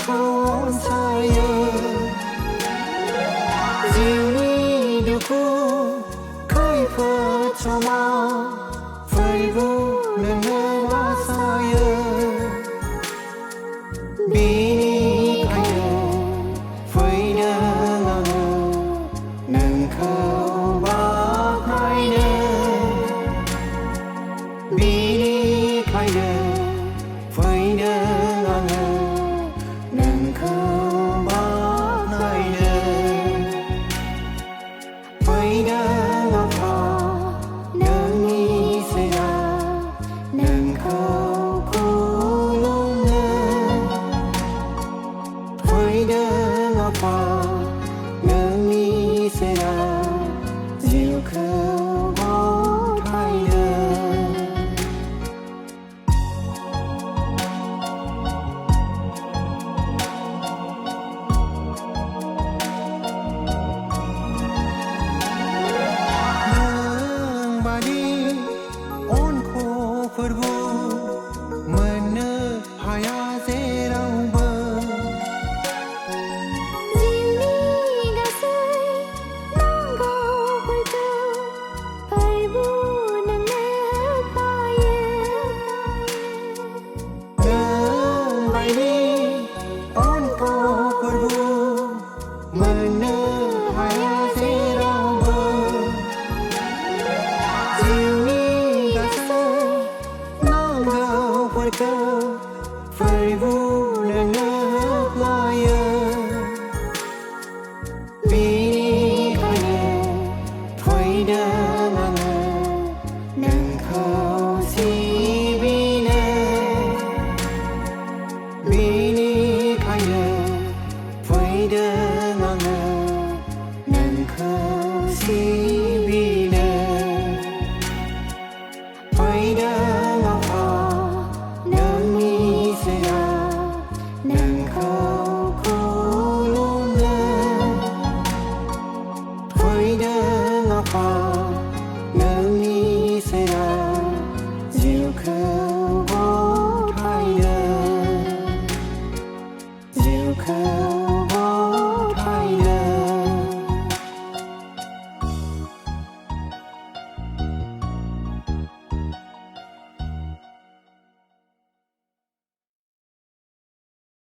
khôn say dịu ni du khu khơi phơ cho mau phơi vu nâng nơ hoa say bi ai phơi đơ nâng khâu ba hai nơ bi ai phơi đơ nâng khâu ba hai nơ phơi đơ ngọc thọ nâng ni se ra nâng khâu khu lung nơ phơi đơ ngọc thọ nâng ni se ra dịu khâu bó thay nơ Perbu mana haya serauba Jimmy gasai nanggo perdu perbu nana paya nang bayi on ko perbu mana haya serauba Jimmy phơi vu nâng nơ playa bi khai phơi đơ nâng khâu si bi nơ bi